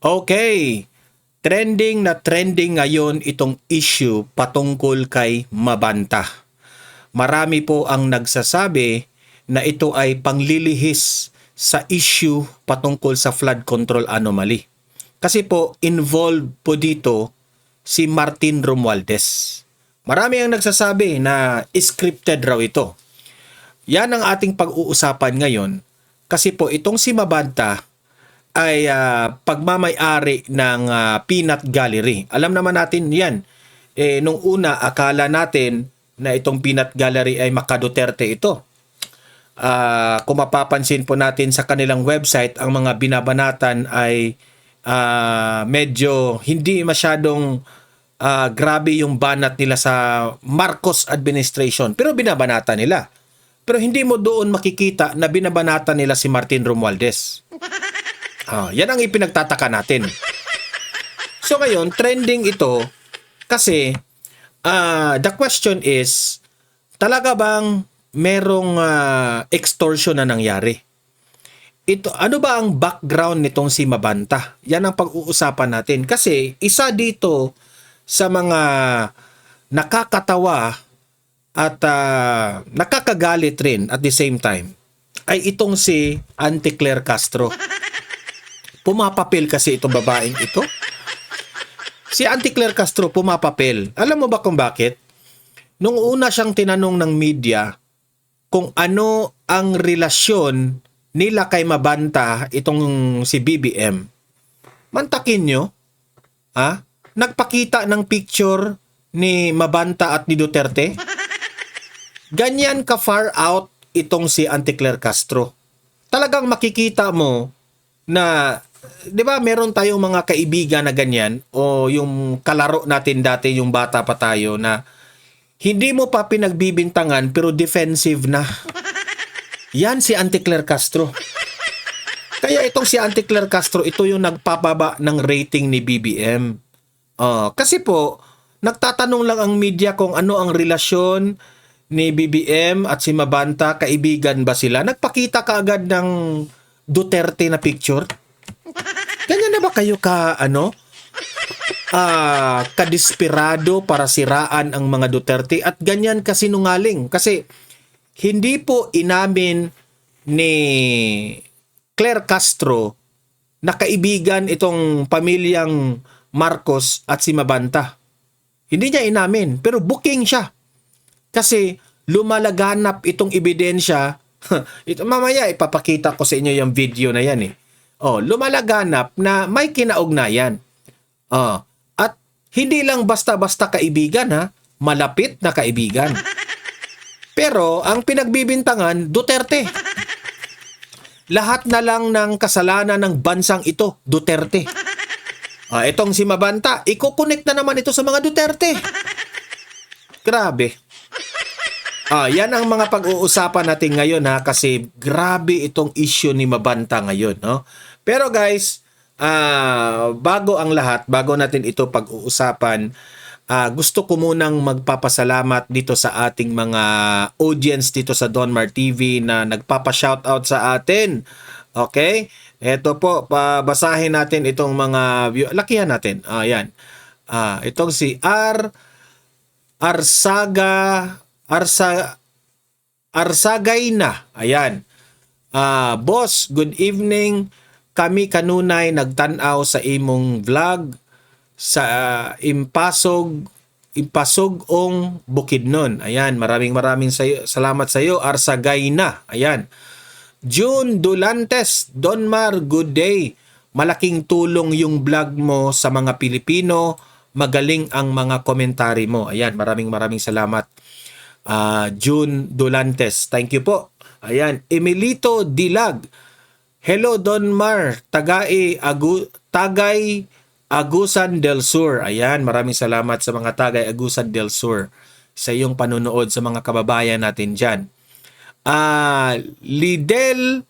Okay, trending na trending ngayon itong issue patungkol kay Mabanta. Marami po ang nagsasabi na ito ay panglilihis sa issue patungkol sa flood control anomaly. Kasi po, involved po dito si Martin Romualdez. Marami ang nagsasabi na scripted raw ito. Yan ang ating pag-uusapan ngayon kasi po itong si Mabanta ay pagmamay-ari ng Peanut Gallery. Alam naman natin yan. Nung una, akala natin na itong Peanut Gallery ay maka-Duterte ito. Kung mapapansin po natin sa kanilang website, ang mga binabanatan ay medyo hindi masyadong grabe yung banat nila sa Marcos administration. Pero binabanatan nila. Pero hindi mo doon makikita na binabanatan nila si Martin Romualdez. Yan ang ipinagtataka natin. So ngayon, trending ito kasi the question is, talaga bang merong extortion na nangyari? Ano ba ang background nitong si Mabanta? Yan ang pag-uusapan natin. Kasi isa dito sa mga nakakatawa at nakakagalit rin at the same time ay itong si Auntie Claire Castro. Pumapapil kasi itong babaeng ito. Si Auntie Claire Castro pumapapil. Alam mo ba kung bakit? Nung una siyang tinanong ng media kung ano ang relasyon nila kay Mabanta itong si BBM. Mantakin nyo, nagpakita ng picture ni Mabanta at ni Duterte. Ganyan ka far out itong si Auntie Claire Castro. Talagang makikita mo na, di ba meron tayong mga kaibigan na ganyan o yung kalaro natin dati yung bata pa tayo na hindi mo pa pinagbibintangan pero defensive na. Yan si Auntie Claire Castro. Kaya itong si Auntie Claire Castro, ito yung nagpapaba ng rating ni BBM. Kasi po, nagtatanong lang ang media kung ano ang relasyon ni BBM at si Mabanta, kaibigan ba sila? Nagpakita ka agad ng Duterte na picture. Ganyan na ba kayo kadesperado para siraan ang mga Duterte at ganyan kasinungaling? Kasi hindi po inamin ni Claire Castro na kaibigan itong pamilyang Marcos at si Mabanta. Hindi niya inamin, pero booking siya. Kasi lumalaganap itong ebidensya. Ito, mamaya ipapakita ko sa inyo yung video na yan . Lumalaganap na may kinaugnayan. At hindi lang basta-basta kaibigan malapit na kaibigan. Pero ang pinagbibintangan, Duterte. Lahat na lang ng kasalanan ng bansang ito, Duterte. Itong si Mabanta, iko-connect na naman ito sa mga Duterte. Grabe. Yan ang mga pag-uusapan natin ngayon kasi grabe itong issue ni Mabanta ngayon. Pero guys, bago ang lahat, bago natin ito pag-uusapan, gusto ko munang magpapasalamat dito sa ating mga audience dito sa Donmar TV na nagpapa-shoutout sa atin. Okay? Ito po, basahin natin itong mga view. Lakihan natin. Yan. Itong si Arsagay na. Ayan. Boss, good evening. Kami kanunay nagtanaw sa imong vlog sa Impasog-ong Bukidnon. Ayan, maraming salamat sa iyo, Arsagay na. Ayan. June Dulantes, Donmar, good day. Malaking tulong yung vlog mo sa mga Pilipino. Magaling ang mga komentary mo. Ayan, maraming salamat. June Dulantes, thank you po. Ayan, Emilito Dilag. Hello Donmar, Tagay Agusan del Sur. Ayan, maraming salamat sa mga Tagay Agusan del Sur sa iyong panunood sa mga kababayan natin dyan. Lidel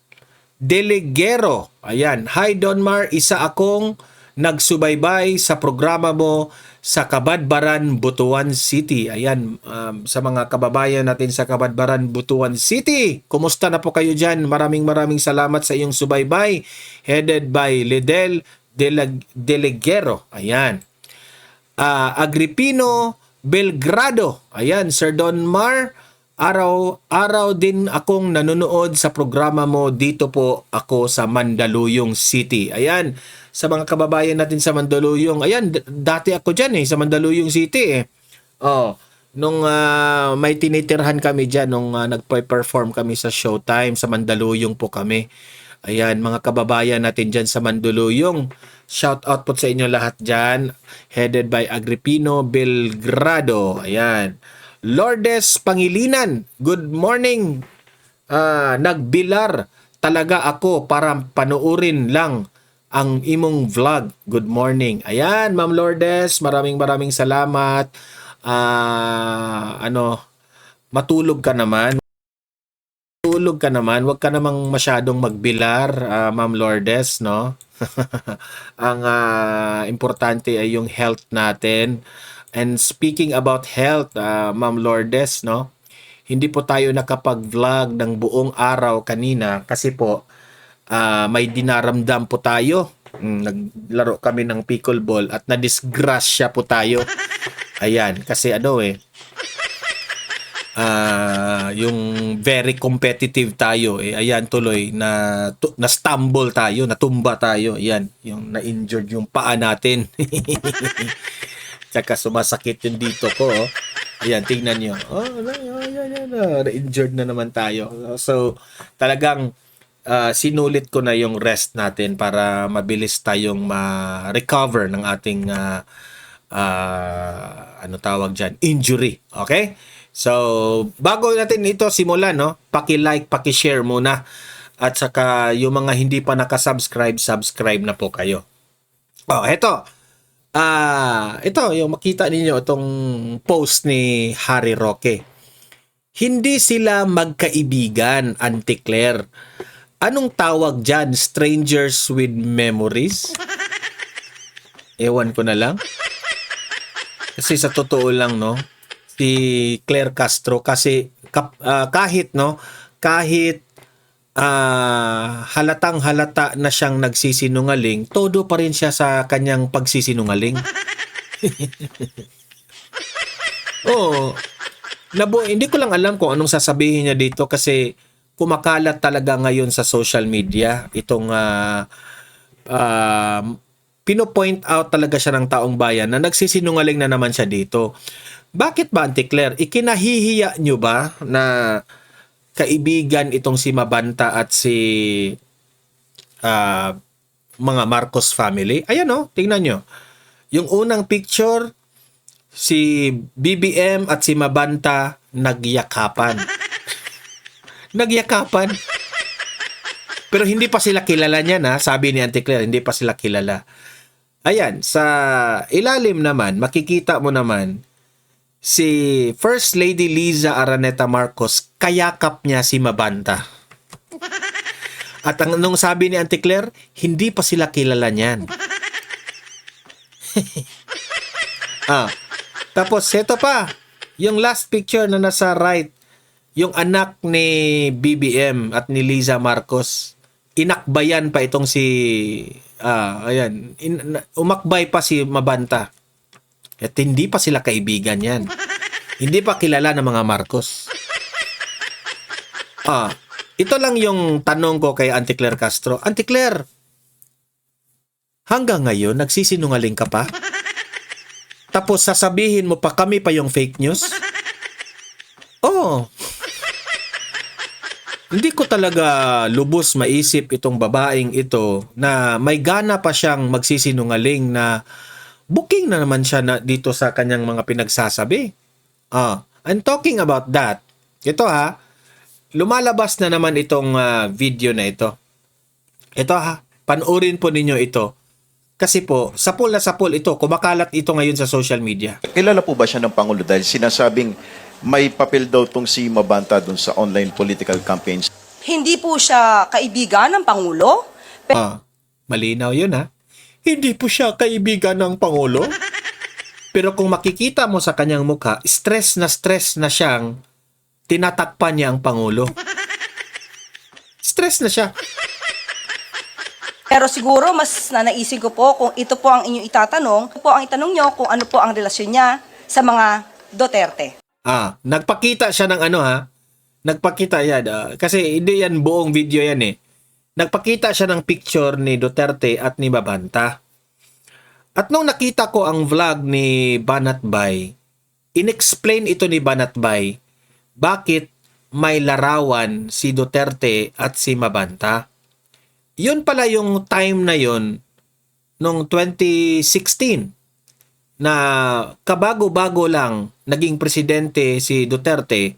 Deligero. Ayan. Hi Donmar, isa akong nagsubaybay sa programa mo sa Kabadbaran, Butuan City. Ayan, sa mga kababayan natin sa Kabadbaran, Butuan City. Kumusta na po kayo dyan? Maraming salamat sa iyong subaybay. Headed by Lidel Delegero. Ayan. Agripino Belgrado. Ayan, Sir Don Mar, araw din akong nanonood sa programa mo. Dito po ako sa Mandaluyong City. Ayan, sa mga kababayan natin sa Mandaluyong. Ayan, dati ako dyan sa Mandaluyong City Oh, nung may tinitirhan kami dyan, nung nagpe-perform kami sa Showtime, sa Mandaluyong po kami. Ayan, mga kababayan natin dyan sa Mandaluyong. Shout out po sa inyo lahat dyan. Headed by Agripino Belgrado. Ayan. Lourdes Pangilinan. Good morning. Nagbilar talaga ako para panoorin lang ang imong vlog. Good morning. Ayan, Ma'am Lourdes. Maraming salamat. Matulog ka naman. Huwag ka namang masyadong magbilar, Ma'am Lourdes, no? Ang importante ay yung health natin. And speaking about health, Ma'am Lourdes, no? Hindi po tayo nakapag-vlog ng buong araw kanina kasi po may dinaramdam po tayo. Naglaro kami ng pickleball at na-disgrasya po tayo. Ayan, kasi yung very competitive tayo ayan tuloy na stumble tayo, natumba tayo. Ayan, yung na-injured yung paa natin. Tsaka sumasakit yung dito ko. Ayan, tingnan nyo. Na-injured na naman tayo. So, talagang sinulit ko na yung rest natin para mabilis tayong ma-recover ng ating injury. Okay? So, bago natin ito simulan, no? Paki-like, paki-share muna. At saka yung mga hindi pa nakasubscribe, subscribe na po kayo. Ito yung makita ninyo itong post ni Harry Roque. Hindi sila magkaibigan, Auntie Claire. Anong tawag dyan? Strangers with memories? Ewan ko na lang. Kasi sa totoo lang, no? Si Claire Castro kasi kahit halatang halata na siyang nagsisinungaling, todo pa rin siya sa kanyang pagsisinungaling. Hindi ko lang alam kung anong sasabihin niya dito kasi kumakalat talaga ngayon sa social media itong pino-point out talaga siya ng taong bayan na nagsisinungaling na naman siya dito. Bakit ba, Auntie Claire? Ikinahihiya nyo ba na kaibigan itong si Mabanta at si mga Marcos family? Ayan tingnan nyo. Yung unang picture, si BBM at si Mabanta nagyakapan. Nagyakapan. Pero hindi pa sila kilala niyan, sabi ni Auntie Claire, hindi pa sila kilala. Ayan, sa ilalim naman, makikita mo naman, si First Lady Liza Araneta Marcos, kayakap niya si Mabanta. At nung sabi ni Auntie Claire, hindi pa sila kilala niyan. Tapos, ito pa, yung last picture na nasa right, yung anak ni BBM at ni Liza Marcos, inakbayan pa itong umakbay pa si Mabanta. At hindi pa sila kaibigan yan. Hindi pa kilala ng mga Marcos. Ito lang yung tanong ko kay Auntie Claire Castro. Auntie Claire, hanggang ngayon, nagsisinungaling ka pa? Tapos sasabihin mo pa kami pa yung fake news? Hindi ko talaga lubos maisip itong babaeng ito na may gana pa siyang magsisinungaling na booking na naman siya dito sa kanyang mga pinagsasabi. I'm talking about that. Ito lumalabas na naman itong video na ito. Ito panoorin po ninyo ito. Kasi po, sapul na sapul ito, kumakalat ito ngayon sa social media. Kilala po ba siya ng Pangulo dahil sinasabing may papel daw tong si Mabanta dun sa online political campaigns? Hindi po siya kaibigan ng Pangulo. Malinaw yun Hindi po siya kaibigan ng Pangulo. Pero kung makikita mo sa kanyang mukha, stress na siyang tinatakpan niya ang Pangulo. Stress na siya. Pero siguro mas nanaisin ko po kung ito po ang inyong itatanong, ito po ang itanong nyo kung ano po ang relasyon niya sa mga Duterte. Nagpakita siya ng ano ha. Nagpakita yan. Kasi hindi yan buong video yan eh. Nagpakita siya ng picture ni Duterte at ni Mabanta. At nung nakita ko ang vlog ni Banatbay, inexplain ito ni Banatbay bakit may larawan si Duterte at si Mabanta. Yun pala yung time na yun nung 2016 na kabago-bago lang naging presidente si Duterte,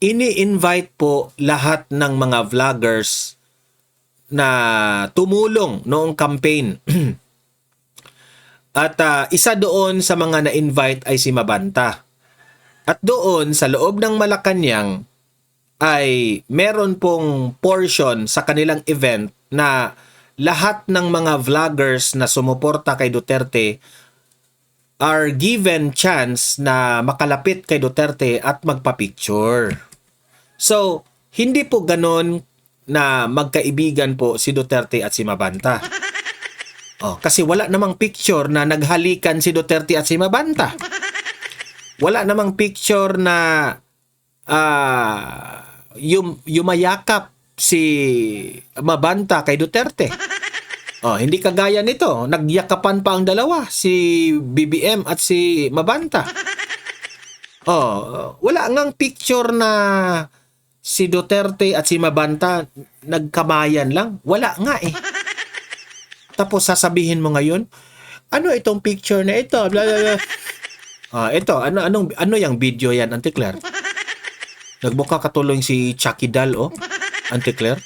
ini-invite po lahat ng mga vloggers na tumulong noong campaign. At isa doon sa mga na-invite ay si Mabanta. At doon sa loob ng Malacanang ay meron pong portion sa kanilang event na lahat ng mga vloggers na sumuporta kay Duterte are given chance na makalapit kay Duterte at magpa-picture. So, hindi po ganon na magkaibigan po si Duterte at si Mabanta. Kasi wala namang picture na naghalikan si Duterte at si Mabanta. Wala namang picture na yumayakap si Mabanta kay Duterte. Hindi kagaya nito. Nagyakapan pa ang dalawa, si BBM at si Mabanta. Wala ngang picture na si Duterte at si Mabanta nagkamayan lang. Wala nga eh. Tapos sasabihin mo ngayon, ano itong picture na ito? Blah, blah, blah. Ito, ano yung video yan, Auntie Claire? Nagbuka katuloy si Chucky Dal, Auntie Claire?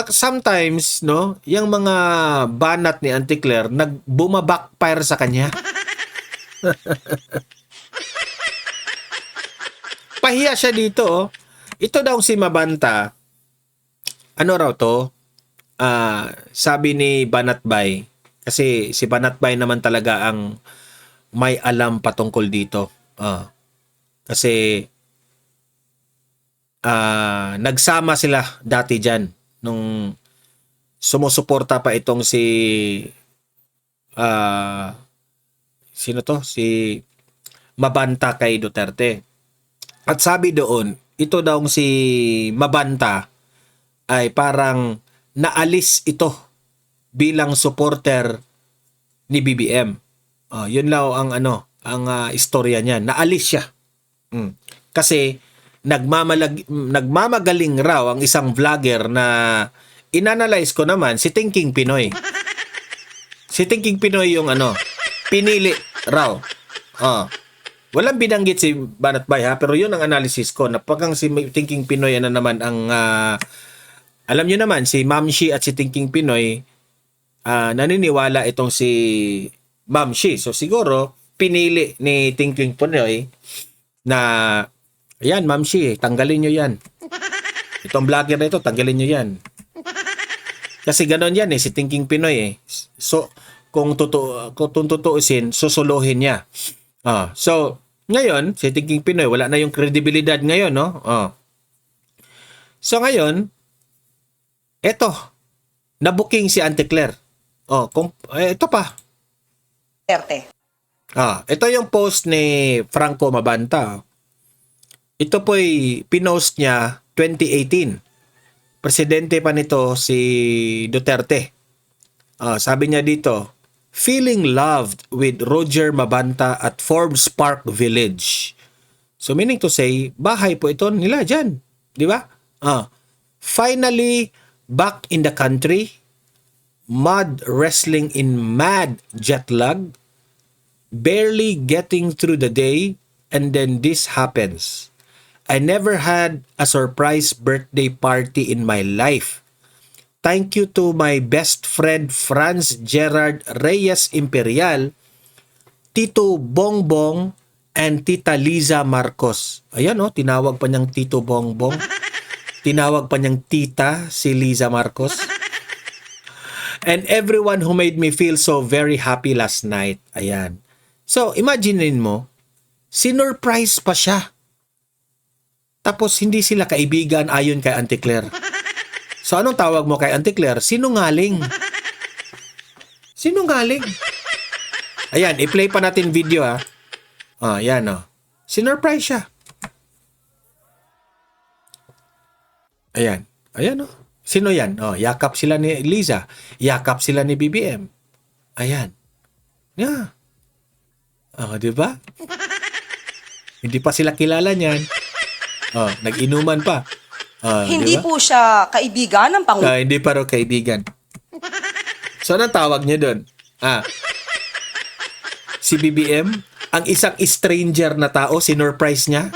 Sometimes, no, yung mga banat ni Auntie Claire, bumabakfire sa kanya. Pahiya siya dito, Ito daw si Mabanta, ano raw to? Sabi ni Banatbay, kasi si Banatbay naman talaga ang may alam patungkol dito. Kasi nagsama sila dati dyan nung sumusuporta pa itong si sino to? Si Mabanta kay Duterte. At sabi doon, ito daw si Mabanta ay parang naalis ito bilang supporter ni BBM. Yun lang ang istorya niya. Naalis siya. Kasi nagmamagaling raw ang isang vlogger na inanalyze ko naman si Thinking Pinoy. Si Thinking Pinoy yung pinili raw. Walang binanggit si Banatbay ha, pero yun ang analysis ko. Napakang si Thinking Pinoy naman ang alam nyo naman, si Mamshi at si Thinking Pinoy naniniwala itong si Mamshi. So siguro, pinili ni Thinking Pinoy na ayan, Mamshi, tanggalin nyo yan. Itong vlogger na ito, tanggalin nyo yan. Kasi ganon yan si Thinking Pinoy So, kung tutuusin, susuluhin niya. So, ngayon, si Thinking Pinoy, wala na yung kredibilidad ngayon, no? So, ngayon, eto, nabuking si Auntie Claire. Ito pa. Duterte. Ito yung post ni Franco Mabanta. Ito po'y pinost niya 2018. Presidente pa nito si Duterte. Sabi niya dito, feeling loved with Roger Mabanta at Forbes Park Village. So meaning to say, bahay po ito nila dyan. Di ba? Finally, back in the country, mud wrestling in mad jet lag, barely getting through the day, and then this happens. I never had a surprise birthday party in my life. Thank you to my best friend Franz Gerard Reyes Imperial, Tito Bongbong, and Tita Liza Marcos. Ayan tinawag pa niyang Tito Bongbong. Tinawag pa niyang tita si Liza Marcos. And everyone who made me feel so very happy last night. Ayan. So, imaginein mo, sinurprise pa siya Tapos hindi sila kaibigan ayon kay Auntie Claire. So anong tawag mo kay Auntie Claire? Sinungaling. Sinungaling. Ayan, i-play pa natin video ha. Yan Sinurprise siya. Ayan. Ayan Sino yan? Yakap sila ni Liza. Yakap sila ni BBM. Ayan. Yeah. Di ba? Hindi pa sila kilala niyan. Nag-inuman pa. Hindi di ba? po siya kaibigan ng Pangulo. Hindi pa raw kaibigan. So, anong tawag niya doon? Si BBM, ang isang stranger na tao, sinurprise niya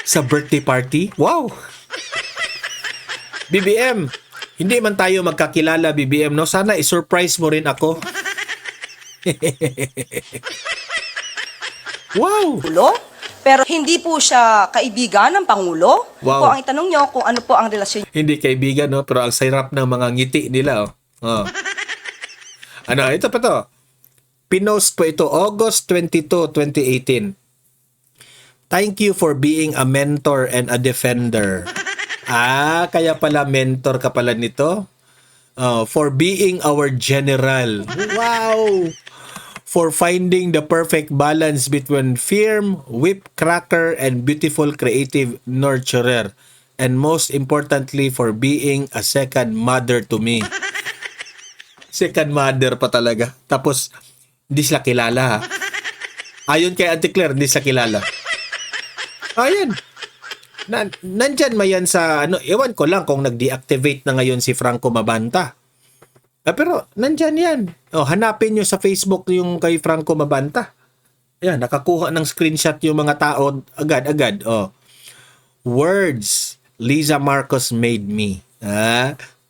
sa birthday party. Wow! BBM, hindi man tayo magkakilala, BBM, no? Sana i-surprise mo rin ako. Wow! Pero hindi po siya kaibigan ng Pangulo. Wow. Po ang itanong nyo kung ano po ang relasyon Hindi kaibigan, no? Pero ang sarap ng mga ngiti nila, ito pa to. Pinost po ito, August 22, 2018. Thank you for being a mentor and a defender. Kaya pala mentor ka pala nito? For being our general. Wow! For finding the perfect balance between firm, whip cracker, and beautiful creative nurturer. And most importantly, for being a second mother to me. Second mother pa talaga. Tapos, hindi sila kilala ha. Ayon kay Auntie Claire, hindi sila kilala. Ayan. Nandyan ma yan sa, ewan ko lang kung nag-deactivate na ngayon si Franco Mabanta. Pero, nandyan yan. Hanapin nyo sa Facebook yung kay Franco Mabanta. Ayan, nakakuha ng screenshot yung mga tao agad-agad. Words, Liza Marcos made me.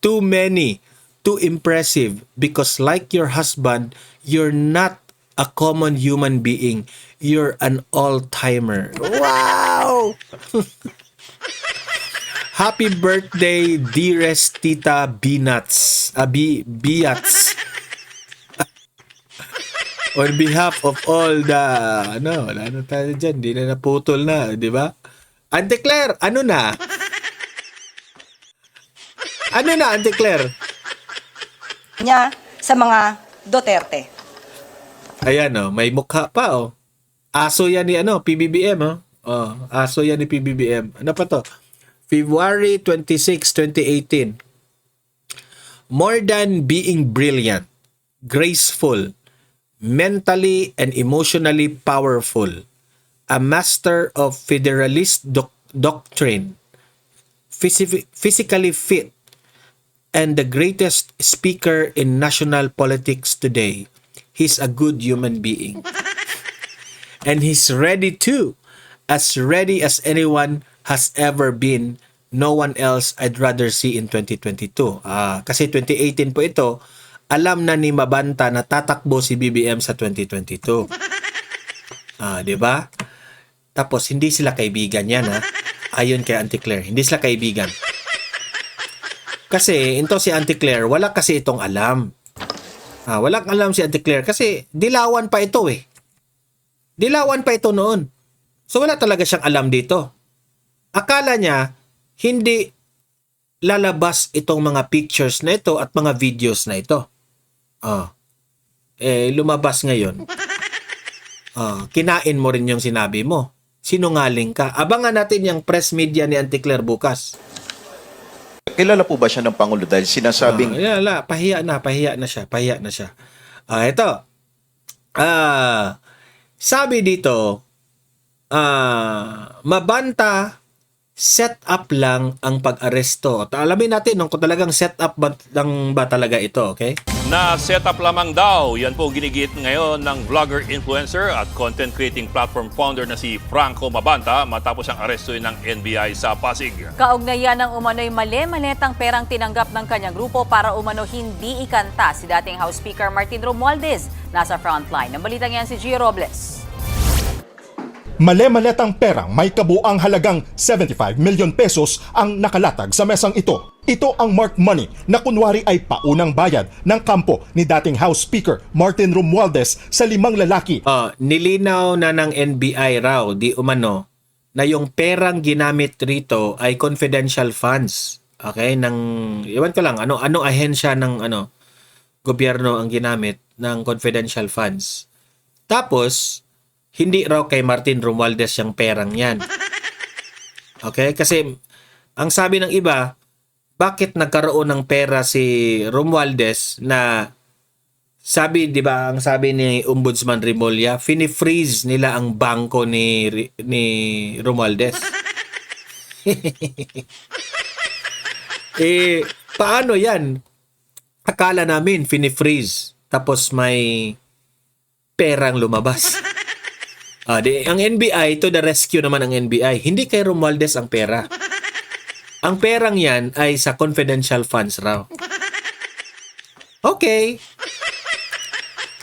Too many, too impressive, because like your husband, you're not a common human being. You're an all-timer. Wow! Happy birthday, dearest Tita Binats. Biats. On behalf of all the, wala na tayo dyan. Di na naputol na, di ba? Auntie Claire, ano na? Ano na, Auntie Claire? niya sa mga Duterte. Ayan, may mukha pa, Aso yan ni, PBBM, aso yan ni PBBM. Ano pa to? February 26, 2018. More than being brilliant, graceful, mentally and emotionally powerful, a master of federalist doctrine, physically fit, and the greatest speaker in national politics today. He's a good human being. And he's ready too, as ready as anyone has ever been. No one else I'd rather see in 2022. Kasi 2018 po ito, alam na ni Mabanta na tatakbo si BBM sa 2022. Di ba? Tapos hindi sila kaibigan yan, ayon kay Auntie Claire, hindi sila kaibigan. Kasi ito si Auntie Claire, wala kasi itong alam. Walang alam si Auntie Claire kasi dilawan pa ito Dilawan pa ito noon. So wala talaga siyang alam dito. Akala niya hindi lalabas itong mga pictures na ito at mga videos na ito. Lumabas ngayon. Kinain mo rin yung sinabi mo. Sinungaling ka. Abangan natin yung press media ni Auntie Claire bukas. Kilala po ba siya ng Pangulo dahil sinasabing pahiya na siya. Ito. Sabi dito, Mabanta, set up lang ang pag-aresto. Alamin natin kung talagang set up lang ba talaga ito, okay? Na set up lamang daw. Yan po ginigit ngayon ng vlogger, influencer at content creating platform founder na si Franco Mabanta matapos ang arestuin ng NBI sa Pasig. Kaugnayan ng umano'y mali-maletang perang tinanggap ng kanyang grupo para umano hindi ikanta si dating House Speaker Martin Romualdez. Nasa frontline. Ang balitang yan si Gio Robles. Male-maletang perang may kabuang halagang 75 million pesos ang nakalatag sa mesang ito. Ito ang marked money na kunwari ay paunang bayad ng kampo ni dating House Speaker Martin Romualdez sa 5 lalaki. Nilinaw na ng NBI raw, di umano, na yung perang ginamit rito ay confidential funds. Okay? Iwan ko lang, anong ahensya ng gobyerno ang ginamit ng confidential funds. Tapos, hindi raw kay Martin Romualdez yung perang yan. Okay? Kasi, ang sabi ng iba, bakit nagkaroon ng pera si Romualdez na sabi, di ba, ang sabi ni Ombudsman Remulla, fini-freeze nila ang bangko ni Romualdez. Paano yan? Akala namin fini-freeze tapos may perang lumabas. Ang NBI, to the rescue naman ang NBI. Hindi kay Romualdez ang pera. Ang perang yan ay sa confidential funds raw. Okay.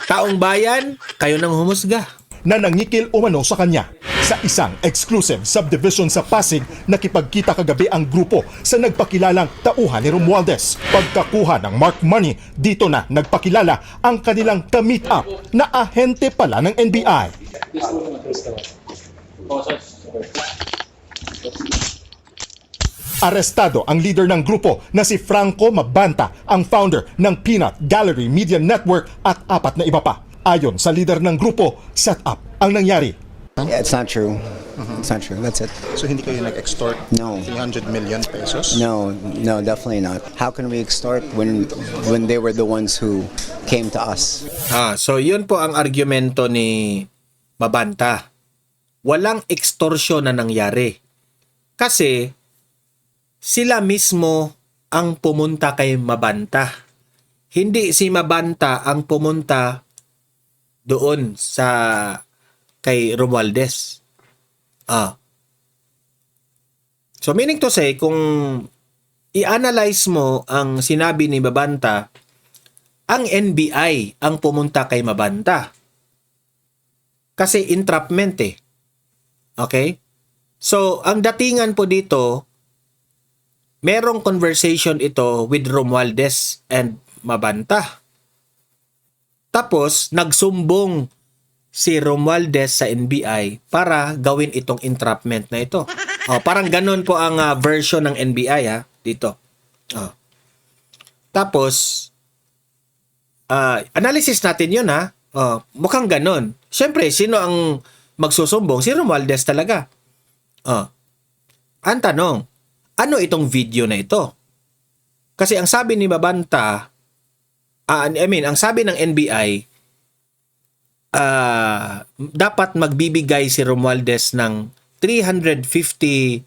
Taong bayan, kayo nang humusga. Na nangikil umano sa kanya. Sa isang exclusive subdivision sa Pasig, nakipagkita kagabi ang grupo sa nagpakilalang tauhan ni Romualdez. Pagkakuha ng Mark Money, dito na nagpakilala ang kanilang ka-meet up na ahente pala ng NBI. Arestado ang leader ng grupo na si Franco Mabanta, ang founder ng Peanut Gallery Media Network at 4 na iba pa. Ayon sa leader ng grupo, set up ang nangyari. Yeah, it's not true. It's not true. That's it. So hindi kayo nag-extort No. 300 million pesos? No, definitely not. How can we extort when they were the ones who came to us? So yun po ang argumento ni Mabanta. Walang extortion na nangyari. Kasi sila mismo ang pumunta kay Mabanta. Hindi si Mabanta ang pumunta doon sa kay Romualdez. So meaning to say, kung i-analyze mo ang sinabi ni Mabanta, ang NBI ang pumunta kay Mabanta. Kasi entrapment eh. Okay? So, ang datingan po dito, merong conversation ito with Romualdez and Mabanta. Tapos, nagsumbong si Romualdez sa NBI para gawin itong entrapment na ito. Parang ganun po ang version ng NBI dito. Tapos, analysis natin yun mukhang ganun. Siyempre, sino ang magsusumbong? Si Romualdez talaga. Ang tanong, ano itong video na ito? Kasi ang sabi ni Mabanta, ang sabi ng NBI, dapat magbibigay si Romualdez ng 350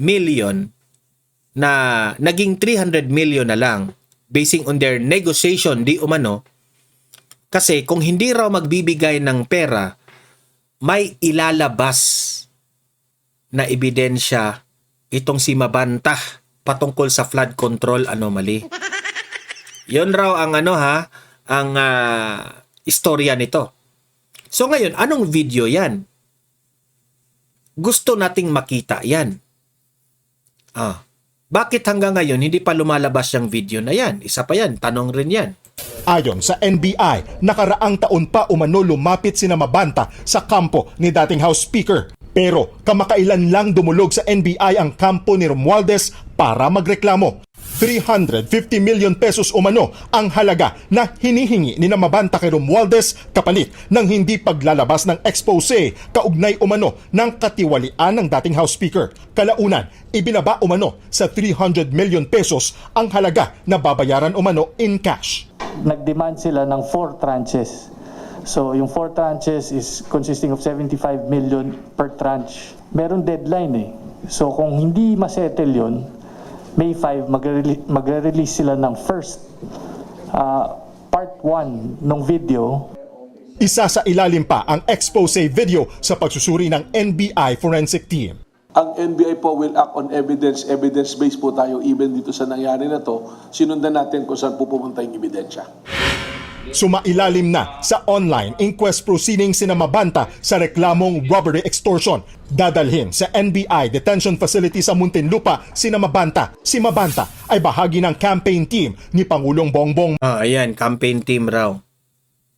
million na naging 300 million na lang basing on their negotiation di umano. Kasi kung hindi raw magbibigay ng pera, may ilalabas na ebidensya itong si Mabanta patungkol sa flood control anomaly. Yun raw ang istorya nito. So ngayon, anong video yan? Gusto nating makita yan. Bakit hanggang ngayon hindi pa lumalabas yung video na yan? Isa pa yan, tanong rin yan. Ayon sa NBI, nakaraang taon pa umano lumapit sina Mabanta sa kampo ni dating House Speaker. Pero kamakailan lang dumulog sa NBI ang kampo ni Romualdez para magreklamo. 350 million pesos umano ang halaga na hinihingi ni Mabanta kay Romualdez kapalit ng hindi paglalabas ng expose kaugnay umano ng katiwalian ng dating House Speaker. Kalaunan, ibinaba umano sa 300 million pesos ang halaga na babayaran umano in cash. Nag-demand sila ng 4 tranches. So yung 4 tranches is consisting of 75 million per tranche. Meron deadline So kung hindi masettle yun, May 5, magre-release sila ng first part 1 ng video. Isa sa ilalim pa ang expose video sa pagsusuri ng NBI Forensic Team. Ang NBI po will act on evidence. Evidence-based po tayo even dito sa nangyari na to. Sinundan natin kung saan po pupunta yung ebidensya. Sumailalim na sa online inquest proceedings sina Mabanta sa reklamong robbery extortion. Dadalhin sa NBI detention facility sa Muntinlupa sina Mabanta. Si Mabanta ay bahagi ng campaign team ni Pangulong Bongbong. Ayan, campaign team raw.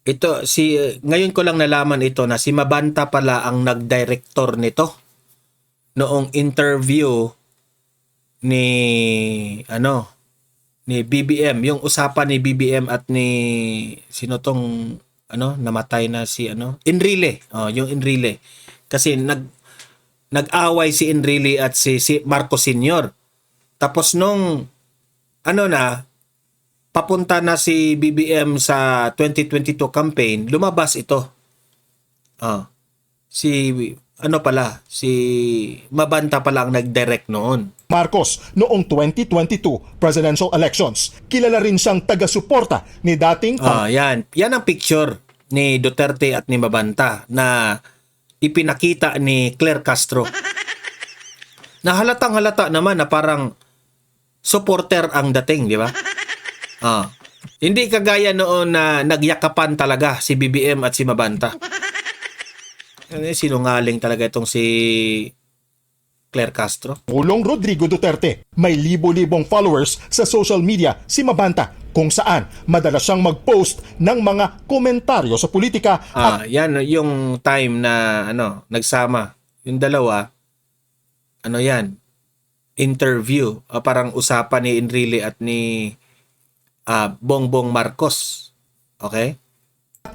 Ito, ngayon ko lang nalaman ito na si Mabanta pala ang nag-director nito. noong interview ni ni BBM, yung usapan ni BBM at ni sino tong namatay na si Enrile. Yung Enrile. Kasi nag-away si Enrile at si Marcos Sr. Tapos nung papunta na si BBM sa 2022 campaign, lumabas ito. Si Mabanta pala ang nag-direct noon. Marcos noong 2022 presidential elections. Kilala rin siyang taga-suporta ni dating Yan ang picture ni Duterte at ni Mabanta na ipinakita ni Claire Castro. Na halatang-halata naman na parang supporter ang dating, di ba? Hindi kagaya noon na nagyakapan talaga si BBM at si Mabanta. Sinungaling talaga itong si Claire Castro. Pulong Rodrigo Duterte. May libo-libong followers sa social media si Mabanta kung saan madalas siyang mag-post ng mga komentaryo sa politika. Yan yung time na nagsama yung dalawa. Interview, parang usapan ni Enrile at ni Bongbong Marcos. Okay?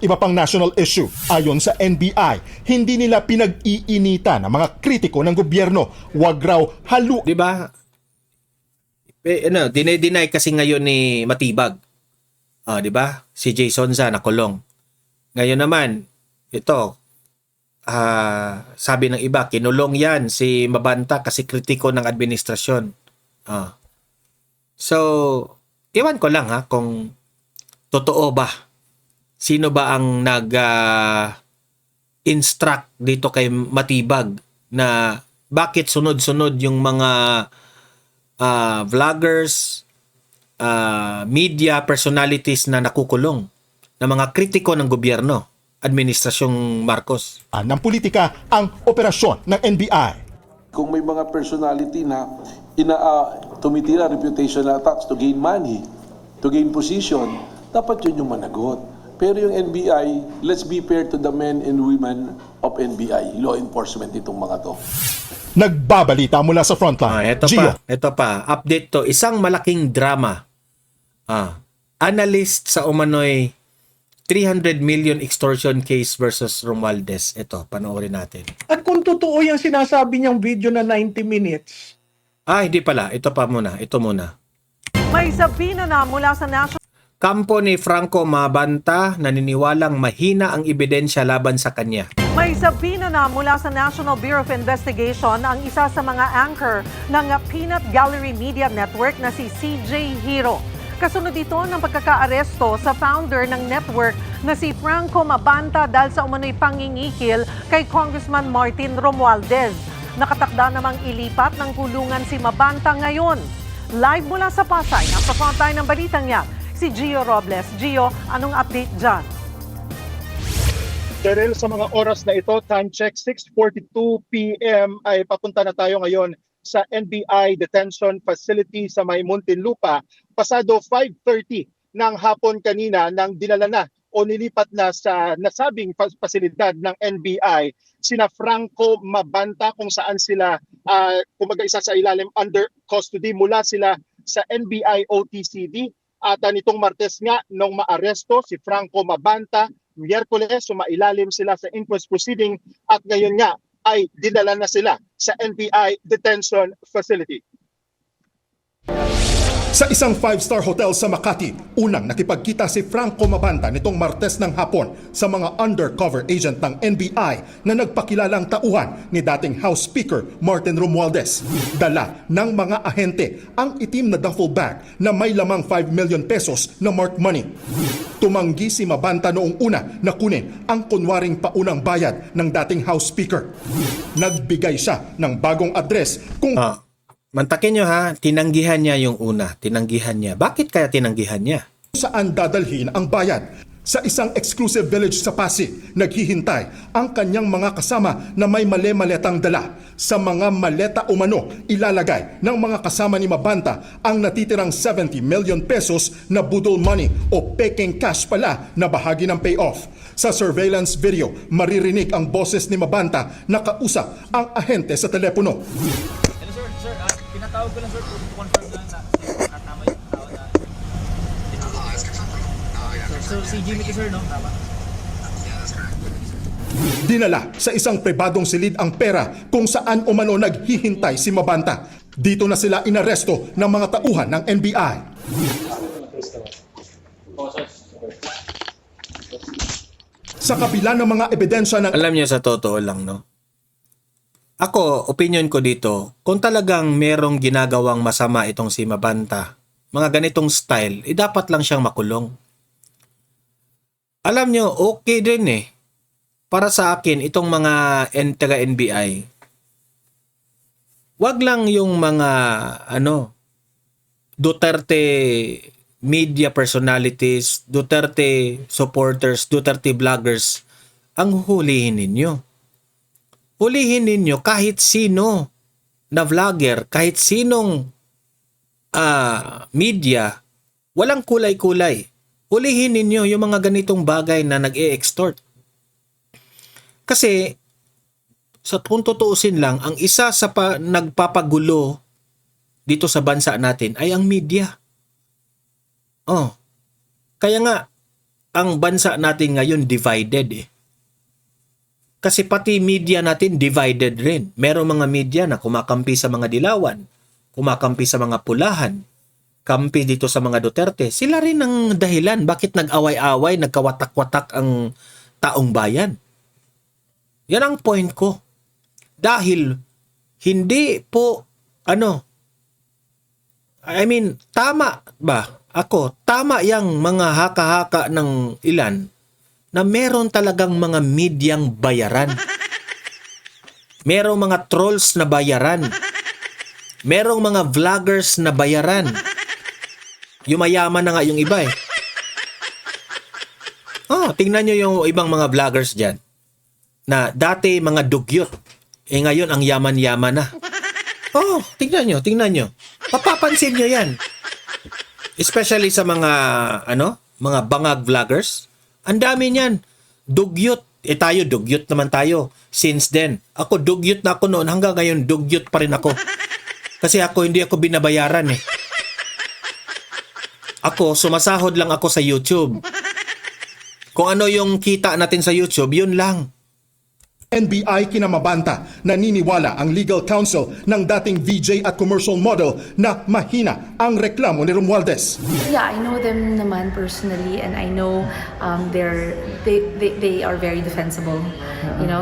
Iba pang national issue, ayon sa NBI, hindi nila pinag-iinita ng mga kritiko ng gobyerno. Wag raw halu. Di ba? Dinay kasi ngayon ni Matibag. Di ba? Si Jason Za nakulong. Ngayon naman, ito, sabi ng iba, kinulong yan si Mabanta kasi kritiko ng administrasyon. So, iwan ko lang kung totoo ba. Sino ba ang nag-instruct dito kay Matibag na bakit sunod-sunod yung mga vloggers, media personalities na nakukulong na mga kritiko ng gobyerno, administrasyong Marcos? Ng politika ang operasyon ng NBI. Kung may mga personality na tumitira reputational attacks to gain money, to gain position, dapat yun yung managot. Pero yung NBI, let's be fair to the men and women of NBI, law enforcement itong mga to. Nagbabalita mula sa frontline. Ito pa. Update to. Isang malaking drama. Analyst sa umano'y 300 million extortion case versus Romualdez. Ito, panoorin natin. At kung totoo yung sinasabi niyang video na 90 minutes. Hindi pala. Ito pa muna. Ito muna. May sabina na mula sa National Kampo ni Franco Mabanta naniniwalang mahina ang ebidensya laban sa kanya. May sabina na mula sa National Bureau of Investigation ang isa sa mga anchor ng Peanut Gallery Media Network na si CJ Hiro. Kasunod ito ng pagkakaaresto sa founder ng network na si Franco Mabanta dahil sa umano'y pangingikil kay Congressman Martin Romualdez. Nakatakda namang ilipat ng kulungan si Mabanta ngayon. Live mula sa Pasay, nasa frontline ng balitang yan, si Gio Robles. Gio, anong update dyan? Cheryl, sa mga oras na ito, time check 6:42 p.m. ay papunta na tayo ngayon sa NBI Detention Facility sa may Muntinlupa. Pasado 5:30 ng hapon kanina nang dinala na o nilipat na sa nasabing pasilidad ng NBI sina Franco Mabanta kung saan sila kumaga isa sa ilalim under custody mula sila sa NBI OTCD. At nitong Martes nga, nung maaresto si Franco Mabanta, Miyerkules, sumailalim sila sa inquest proceeding at ngayon nga ay dinala na sila sa NBI Detention Facility. Sa isang 5-star hotel sa Makati, unang nakipagkita si Franco Mabanta nitong Martes ng hapon sa mga undercover agent ng NBI na nagpakilalang tauhan ni dating House Speaker Martin Romualdez. Dala ng mga ahente ang itim na duffel bag na may lamang 5 million pesos na marked money. Tumanggi si Mabanta noong una na kunin ang kunwaring paunang bayad ng dating House Speaker. Nagbigay siya ng bagong address kung mantakin nyo tinanggihan niya yung una. Tinanggihan niya. Bakit kaya tinanggihan niya? Saan dadalhin ang bayad? Sa isang exclusive village sa Pasig, naghihintay ang kanyang mga kasama na may mali-maletang dala. Sa mga maleta umano, ilalagay ng mga kasama ni Mabanta ang natitirang 70 million pesos na budol money o peking cash pala na bahagi ng payoff. Sa surveillance video, maririnig ang boses ni Mabanta na kausap ang ahente sa telepono. Sir, pinatawag ko lang sir to confirm lang na tama yung tao na So, si Jimmy to sir, no? Tama. Dinala sa isang pribadong silid ang pera kung saan umano naghihintay si Mabanta. Dito na sila inaresto ng mga tauhan ng NBI. Sa kabila ng mga ebidensya ng Alam niyo, sa totoo lang, no? Ako, opinion ko dito, kung talagang merong ginagawang masama itong si Mabanta, mga ganitong style, dapat lang siyang makulong. Alam niyo, okay din eh. Para sa akin, itong mga taga-NBI, wag lang yung mga, Duterte media personalities, Duterte supporters, Duterte vloggers, ang hulihin ninyo. Hulihin ninyo kahit sino na vlogger, kahit sinong media, walang kulay-kulay. Hulihin ninyo yung mga ganitong bagay na nag-e-extort. Kasi, sa kung tutuusin lang, ang isa sa nagpapagulo dito sa bansa natin ay ang media. Kaya nga, ang bansa natin ngayon divided eh. Kasi pati media natin divided rin. Merong mga media na kumakampi sa mga dilawan, kumakampi sa mga pulahan, kampi dito sa mga Duterte. Sila rin ang dahilan bakit nag-away-away, nagkawatak-watak ang taong bayan. Yan ang point ko. Dahil hindi po, tama ba? Tama yang mga haka-haka ng ilan na meron talagang mga medyang bayaran. Merong mga trolls na bayaran. Merong mga vloggers na bayaran. Yumayaman na nga yung iba eh. Tingnan nyo yung ibang mga vloggers dyan na dati mga dugyot. Ngayon ang yaman-yaman na. Tingnan nyo. Papapansin nyo yan. Especially sa mga, mga bangag vloggers. Ang dami niyan. Dugyot. Tayo, dugyot naman tayo. Since then. Ako, dugyot na ako noon. Hanggang ngayon, dugyot pa rin ako. Kasi hindi ako binabayaran eh. Ako, sumasahod lang ako sa YouTube. Kung ano yung kita natin sa YouTube, yun lang. NBI kina Mabanta, naniniwala ang legal counsel ng dating VJ at commercial model na mahina ang reklamo ni Romualdez. Yeah, I know them naman personally, and I know they are very defensible.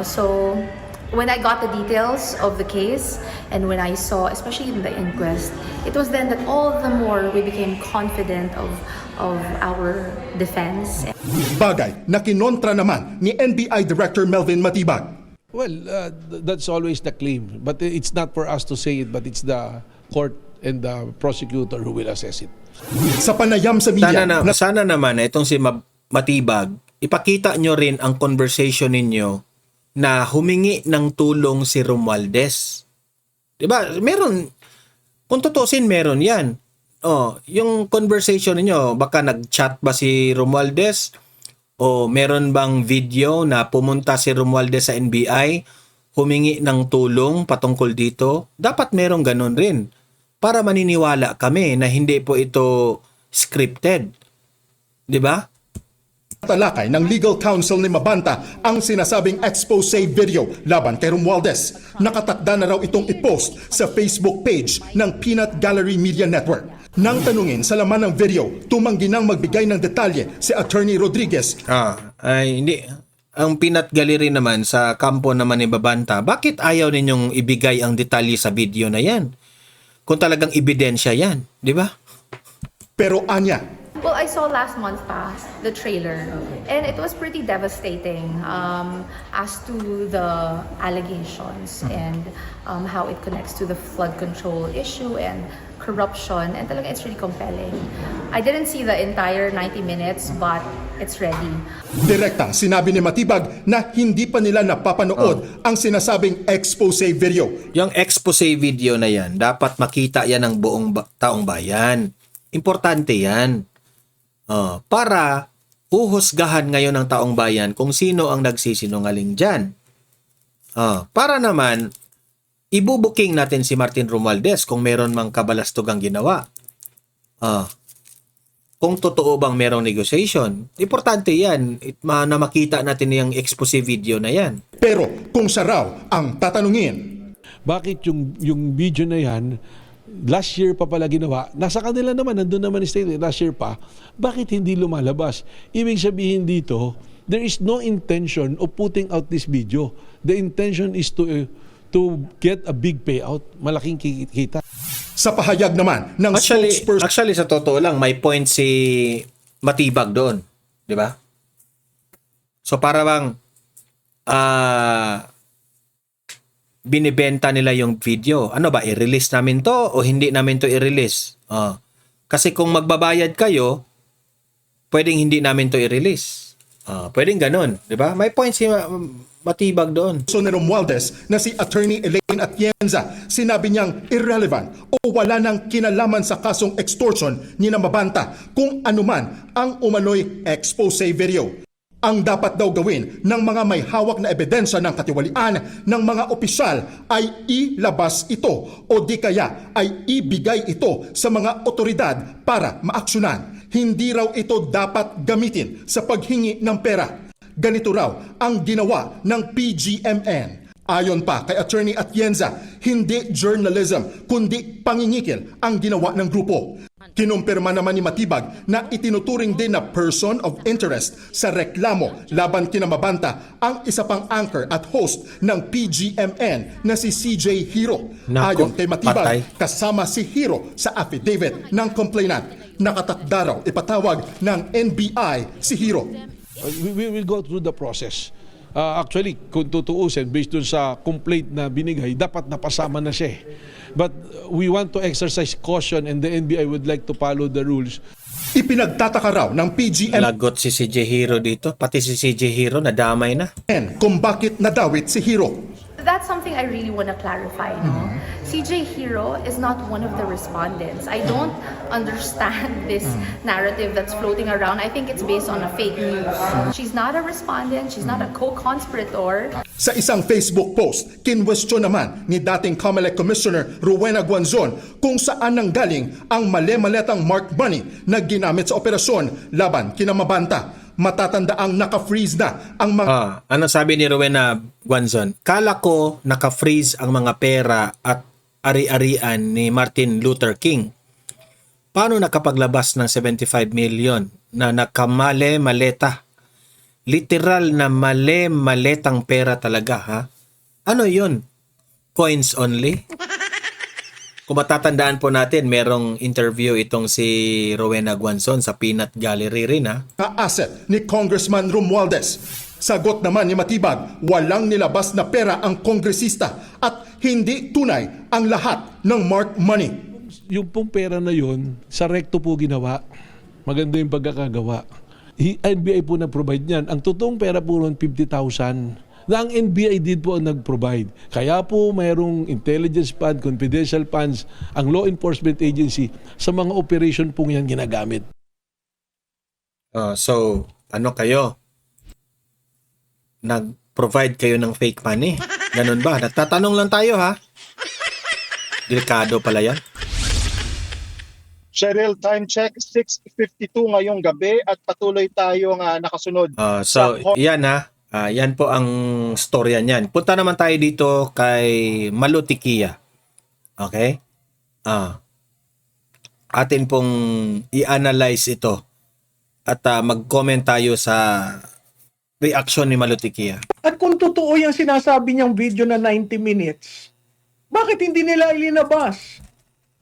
So when I got the details of the case and when I saw, especially in the inquest, it was then that all the more we became confident of our defense. Bagay na kinontra naman ni NBI Director Melvin Matibag. Well, that's always the claim. But it's not for us to say it, but it's the court and the prosecutor who will assess it. Sa panayam sa media, sana naman itong si Matibag, ipakita nyo rin ang conversation ninyo na humingi ng tulong si Romualdez. Diba? Meron. Kung tutusin, meron yan. Yung conversation ninyo, baka nag-chat ba si Romualdez? O meron bang video na pumunta si Romualdez sa NBI, humingi ng tulong patungkol dito? Dapat merong ganun rin para maniniwala kami na hindi po ito scripted. Di ba? Talakay ng legal counsel ni Mabanta ang sinasabing expose video laban kay Romualdez. Nakatakda na raw itong i-post sa Facebook page ng Peanut Gallery Media Network. Nang tanungin sa laman ng video, tumanggi nang magbigay ng detalye si Attorney Rodriguez. Hindi. Ang Peanut Gallery naman sa kampo naman ni Mabanta, bakit ayaw ninyong ibigay ang detalye sa video na yan? Kung talagang ebidensya yan, di ba? Pero anya, Well, I saw last month the trailer, and it was pretty devastating as to the allegations and how it connects to the flood control issue and corruption, and talaga it's really compelling. I didn't see the entire 90 minutes, but it's ready. Direktang sinabi ni Matibag na hindi pa nila napapanood ang sinasabing expose video. Yung expose video na yan, dapat makita yan ng buong taong bayan. Importante yan. Para uhusgahan ngayon ng taong bayan kung sino ang nagsisinungaling dyan. Para naman, ibubuking natin si Martin Romualdez kung meron mang kabalastugang ginawa. Kung totoo bang merong negotiation, importante yan na makita natin yung expose video na yan. Pero kung siya raw ang tatanungin, bakit yung video na yan, last year pa pala ginawa, nasa kanila naman, nandun naman state, last year pa, bakit hindi lumalabas? Ibig sabihin dito, there is no intention of putting out this video. The intention is to get a big payout, malaking kita. Sa pahayag naman ng spokesperson. Actually, sa totoo lang, may point si Matibag doon. Di ba? So, para bang binibenta nila yung video. Ano ba, i-release namin to o hindi namin to i-release? Kasi kung magbabayad kayo, pwedeng hindi namin to i-release. Pwedeng ganun. Di ba? May point si Matibag doon. So ni Romualdez na si Attorney Elaine Atienza, sinabi niyang irrelevant o wala nang kinalaman sa kasong extortion ni Mabanta kung anuman ang umano'y expose video. Ang dapat daw gawin ng mga may hawak na ebidensya ng katiwalian ng mga opisyal ay ilabas ito o di kaya ay ibigay ito sa mga otoridad para maaksyonan. Hindi raw ito dapat gamitin sa paghingi ng pera. Ganito raw ang ginawa ng PGMN. Ayon pa kay Attorney Atienza, hindi journalism kundi pangingikil ang ginawa ng grupo. Kinumpirma naman ni Matibag na itinuturing din na person of interest sa reklamo laban kina Mabanta ang isa pang anchor at host ng PGMN na si CJ Hiro. Ayon kay Matibag, kasama si Hiro sa affidavit ng complainant. Nakatakda raw ipatawag ng NBI si Hiro. We will go through the process. Actually, kung tutuusin, based dun sa complaint na binigay, dapat napasama na siya. But we want to exercise caution and the NBI would like to follow the rules. Ipinagtataka raw ng PGMN Lagot si CJ Hiro dito. Pati si CJ Hiro nadamay na. kung bakit nadawit si Hiro. That's something I really want to clarify. No? CJ Hiro is not one of the respondents. I don't understand this narrative that's floating around. I think it's based on a fake news. She's not a respondent. She's not a co-conspirator. Sa isang Facebook post, kinwestiyon naman ni dating COMELEC Commissioner Rowena Guanzon kung saan nanggaling ang mali-maletang marked money na ginamit sa operasyon laban kina Mabanta. Matatandaang naka-freeze na ang mga... Ano sabi ni Rowena Guanzon? Kala ko naka-freeze ang mga pera at ari-arian ni Martin Luther King. Paano nakapaglabas ng 75 million na nakamale-maleta? Literal na male-maletang pera talaga, ha? Ano yun? Coins only? Kung matatandaan po natin, merong interview itong si Rowena Guanzon sa Peanut Gallery rin, ha? Asset ni Congressman Romualdez. Sagot naman ni Matibag, walang nilabas na pera ang kongresista at hindi tunay ang lahat ng marked money. Yung pong pera na yun, sa recto po ginawa. Maganda yung pagkakagawa. NBI po nag-provide niyan. Ang totoong pera po ron, 50,000. Na ang NBI din po ang nag-provide. Kaya po mayroong intelligence fund, confidential funds, ang law enforcement agency sa mga operation po yan ginagamit. So, ano kayo? Nag-provide kayo ng fake money? Ganun ba? Nagtatanong lang tayo, ha? Delikado pala yan. Cheryl, time check, 6:52 ngayong gabi at patuloy tayong nakasunod. Yan ha. Yan po ang storya niyan. Punta naman tayo dito kay Malutikia. Okay? Atin pong i-analyze ito at mag-comment tayo sa reaction ni Malutikia. At kung totoo yung sinasabi niyang video na 90 minutes, bakit hindi nila ilinabas?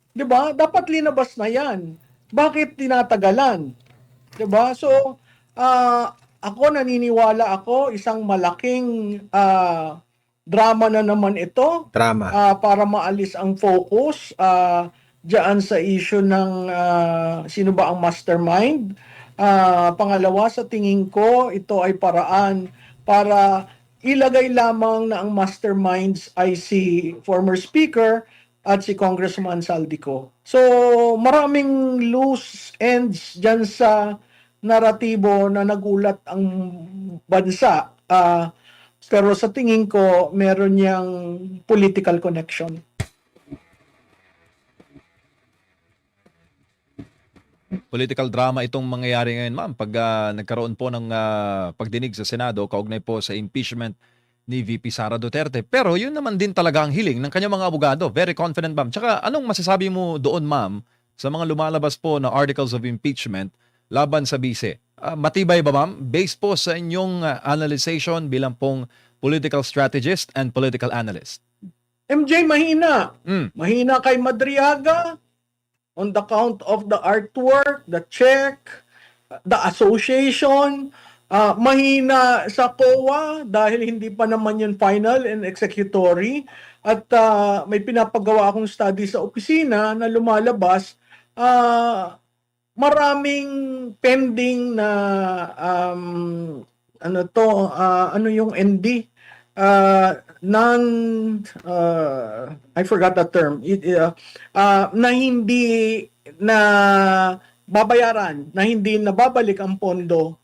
'Di ba? Dapat linabas na 'yan. Bakit tinatagalan? 'Di ba? So, ako naniniwala ako isang malaking drama na naman ito. Drama. Para maalis ang focus diyan sa issue ng sino ba ang mastermind. Pangalawa, sa tingin ko, ito ay paraan para ilagay lamang na ang masterminds ay si former Speaker at si Congressman Saldico. So, maraming loose ends dyan sa naratibo na nagulat ang bansa. Pero sa tingin ko, meron niyang political connection. Political drama itong mangyayari ngayon, ma'am, pag nagkaroon po ng pagdinig sa Senado kaugnay po sa impeachment ni VP Sara Duterte. Pero yun naman din talaga ang hiling ng kanyang mga abogado. Very confident, ma'am. Tsaka anong masasabi mo doon, ma'am, sa mga lumalabas po na articles of impeachment laban sa bise? Matibay ba, ma'am? Based po sa inyong analyzation bilang pong political strategist and political analyst. MJ, mahina. Mahina kay Madriaga on the count of the artwork, the check, the association. Mahina sa COA dahil hindi pa naman yun final and executory. At may pinapagawa akong study sa opisina na lumalabas. Maraming pending na ano yung ND? I forgot the term. Na hindi na babayaran, na hindi nababalik ang pondo.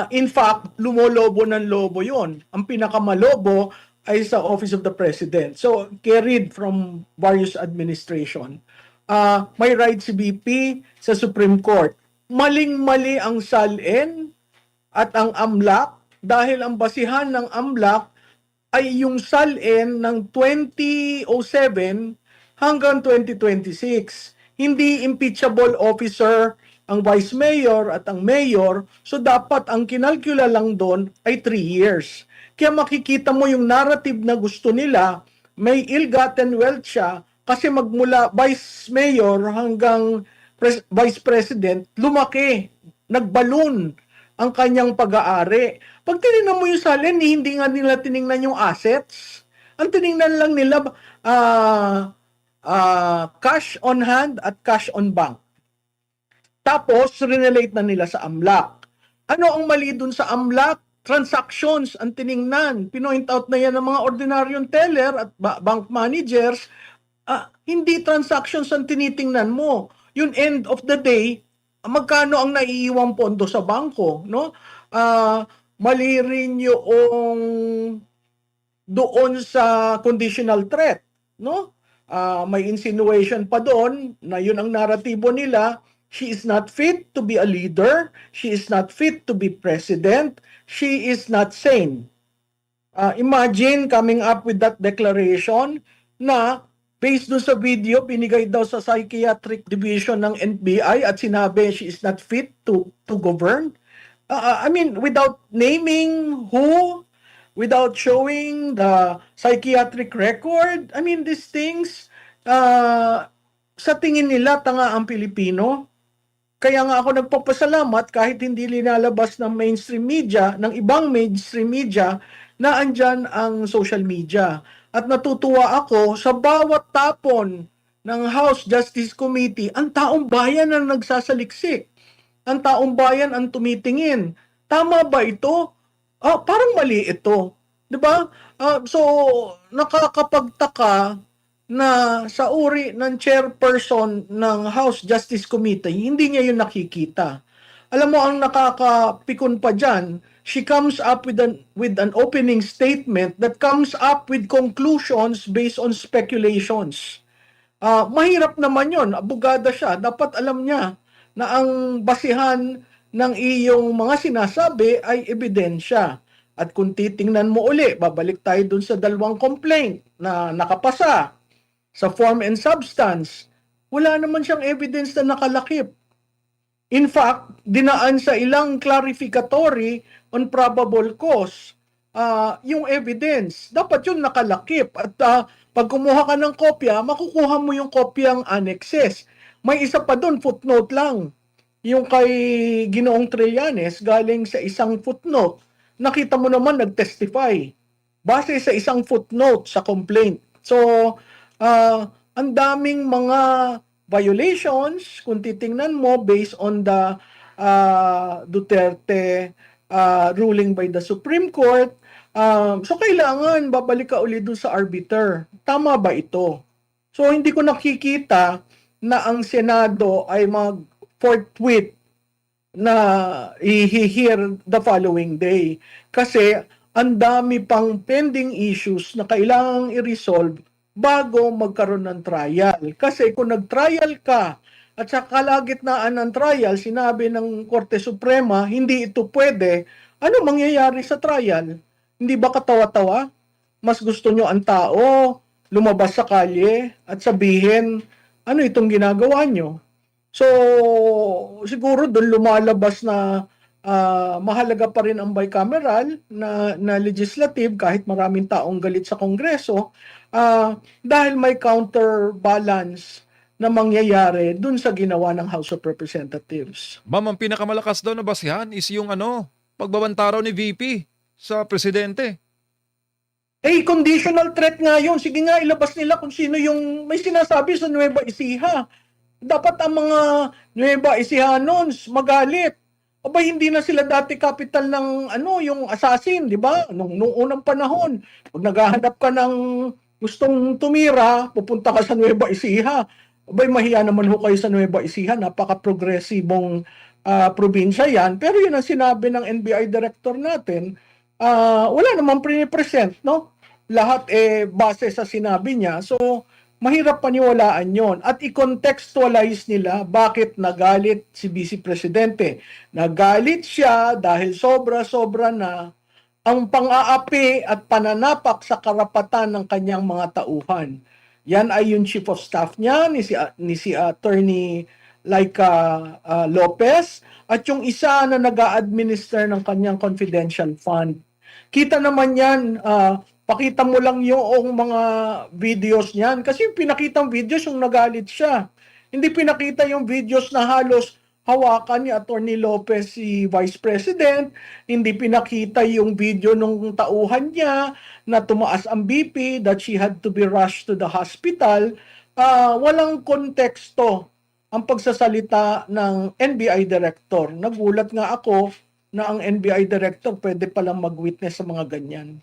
In fact, lumolobo ng lobo yon. Ang pinakamalobo ay sa Office of the President. So, carried from various administration. May right si BP sa Supreme Court. Maling-mali ang SALN at ang AMLAC dahil ang basihan ng AMLAC ay yung SALN ng 2007 hanggang 2026. Hindi impeachable officer ang vice mayor at ang mayor, so dapat ang kinalkula lang doon ay 3 years. Kaya makikita mo yung narrative na gusto nila, may ill-gotten wealth siya kasi magmula vice mayor hanggang vice president, lumaki, nagballoon ang kanyang pag-aari. Pag tinignan mo yung SALN, hindi nga nila tinignan yung assets. Ang tinignan lang nila cash on hand at cash on bank. Tapos, relate na nila sa AMLAC. Ano ang mali dun sa AMLAC? Transactions ang tinignan. Pinoint out na yan ng mga ordinaryong teller at bank managers. Hindi transactions ang tinitingnan mo. Yung end of the day, magkano ang naiiwang pondo sa bangko, no? Mali rin yung doon sa conditional threat, no? May insinuation pa doon na yun ang naratibo nila. She is not fit to be a leader. She is not fit to be president. She is not sane. Imagine coming up with that declaration na based doon sa video, binigay daw sa psychiatric division ng NBI at sinabi she is not fit to govern. I mean, without naming who, without showing the psychiatric record, I mean, these things, sa tingin nila, tanga ang Pilipino. Kaya nga ako nagpapasalamat kahit hindi linalabas ng mainstream media, ng ibang mainstream media, na andyan ang social media. At natutuwa ako sa bawat tapon ng House Justice Committee, ang taong bayan ang nagsasaliksik. Ang taong bayan ang tumitingin. Tama ba ito? Parang mali ito. 'Di ba? So, nakakapagtaka na sa uri ng chairperson ng House Justice Committee, hindi niya yun nakikita. Alam mo, ang nakakapikon pa dyan, she comes up with an opening statement that comes up with conclusions based on speculations. Mahirap naman yun. Abogada siya. Dapat alam niya na ang basihan ng iyong mga sinasabi ay ebidensya. At kung titingnan mo uli, babalik tayo dun sa 2 complaint na nakapasa sa form and substance. Wala naman siyang evidence na nakalakip. In fact, dinaan sa ilang clarificatory on probable cause yung evidence. Dapat yun nakalakip. At pag kumuha ka ng kopya, makukuha mo yung kopyang annexes. May isa pa doon, footnote lang. Yung kay Ginoong Trillanes, galing sa isang footnote. Nakita mo naman, nag-testify. Base sa isang footnote sa complaint. So, ang daming mga violations kung titingnan mo based on the Duterte ruling by the Supreme Court. So kailangan babalik ka ulit dun sa arbiter. Tama ba ito? So hindi ko nakikita na ang Senado ay mag-forthwith na i-hear the following day. Kasi ang dami pang pending issues na kailangang i-resolve bago magkaroon ng trial. Kasi kung nag-trial ka at sa kalagitnaan ng trial, sinabi ng Korte Suprema, hindi ito pwede, ano mangyayari sa trial? Hindi ba katawa-tawa? Mas gusto nyo ang tao lumabas sa kalye at sabihin, ano itong ginagawa nyo? So, siguro doon lumalabas na mahalaga pa rin ang bicameral na legislative kahit maraming taong galit sa Kongreso dahil may counterbalance na mangyayari dun sa ginawa ng House of Representatives. Ma'am, ang pinakamalakas daw na basihan is yung pagbabantaraw ni VP sa presidente. Conditional threat nga yun. Sige nga, ilabas nila kung sino yung may sinasabi sa Nueva Ecija. Dapat ang mga Nueva Ecijanos magalit. Aba, hindi na sila dati capital ng yung assassin, di ba? Nung unang panahon, pag naghahanap ka ng gustong tumira, pupunta ka sa Nueva Ecija. Abay, mahiya naman ho kayo sa Nueva Ecija. Napaka-progresibong probinsya yan. Pero yun ang sinabi ng NBI director natin. Wala namang pre-present, no? Lahat base sa sinabi niya. So, mahirap paniwalaan yon at i-contextualize nila bakit nagalit si Vice Presidente. Nagalit siya dahil sobra-sobra na ang pang-aapi at pananapak sa karapatan ng kanyang mga tauhan. Yan ay yung Chief of Staff niya, ni si Attorney Laika Lopez, at yung isa na nag-a-administer ng kanyang confidential fund. Kita naman yan, pakita mo lang yung mga videos niyan. Kasi yung pinakitang videos, yung nagalit siya. Hindi pinakita yung videos na halos hawakan ni Attorney Lopez si Vice President. Hindi pinakita yung video nung tauhan niya na tumaas ang BP, that she had to be rushed to the hospital. Walang konteksto ang pagsasalita ng NBI Director. Nagulat nga ako na ang NBI Director pwede palang mag-witness sa mga ganyan.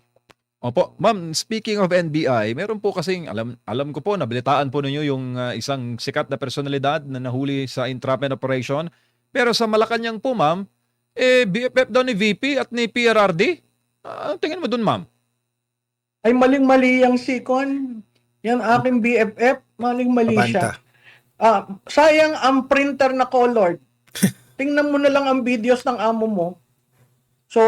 Opo, ma'am, speaking of NBI, meron po kasing, alam ko po, nabalitaan po ninyo yung isang sikat na personalidad na nahuli sa entrapment operation. Pero sa Malacanang po, ma'am, BFF daw ni VP at ni PRRD. Ang tingin mo dun, ma'am? Ay, maling-mali yung sikon. Yan aking BFF, maling-mali siya. Sayang ang printer na colored. Tingnan mo na lang ang videos ng amo mo. So,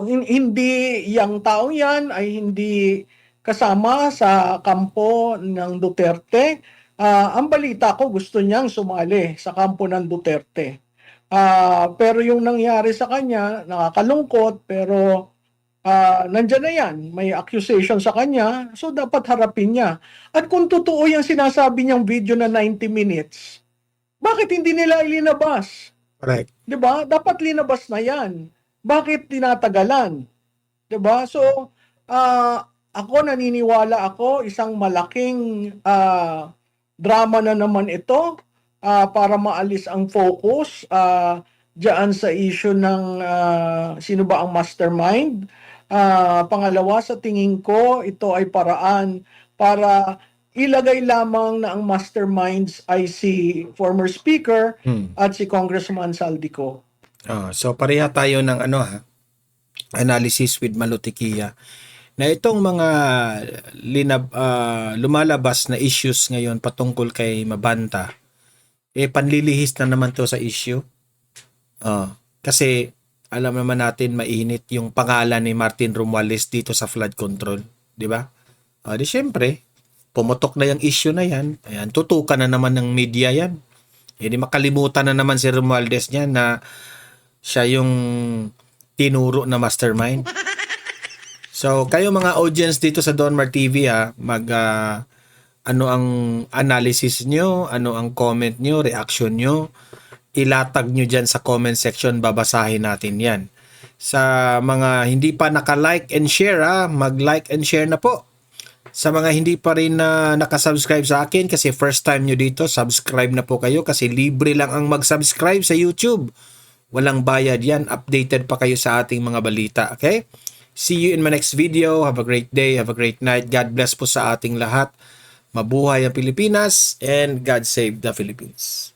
hindi yung taong yan ay hindi kasama sa kampo ng Duterte. Ang balita ko, gusto niyang sumali sa kampo ng Duterte. Pero yung nangyari sa kanya, nakakalungkot, pero nandyan na yan. May accusation sa kanya, so dapat harapin niya. At kung totoo yung sinasabi niyang video na 90 minutes, bakit hindi nila ilinabas? Correct. Diba? Dapat linabas na yan. Bakit tinatagalan? 'Di ba? So, ako naniniwala ako isang malaking drama na naman ito para maalis ang focus diyan sa issue ng sino ba ang mastermind. Pangalawa, sa tingin ko, ito ay paraan para ilagay lamang na ang masterminds ay si former speaker at si Congressman Saldico. So pareha tayo ng analysis with Malutikia na itong mga lumalabas na issues ngayon patungkol kay Mabanta, panlilihis na naman to sa issue. Kasi alam naman natin mainit yung pangalan ni Martin Romualdez dito sa flood control, di ba? Di syempre, pumutok na yung issue na yan. Ayan, tutukan na naman ng media yan. Di makalimutan na naman si Romualdez niya na siya yung tinuro na mastermind. So, kayo mga audience dito sa Donmar TV, ano ang analysis nyo, ano ang comment nyo, reaction nyo, ilatag nyo dyan sa comment section, babasahin natin yan. Sa mga hindi pa naka-like and share, mag-like and share na po. Sa mga hindi pa rin na nakasubscribe sa akin kasi first time nyo dito, subscribe na po kayo kasi libre lang ang mag-subscribe sa YouTube. Walang bayad yan. Updated pa kayo sa ating mga balita. Okay? See you in my next video. Have a great day. Have a great night. God bless po sa ating lahat. Mabuhay ang Pilipinas and God save the Philippines.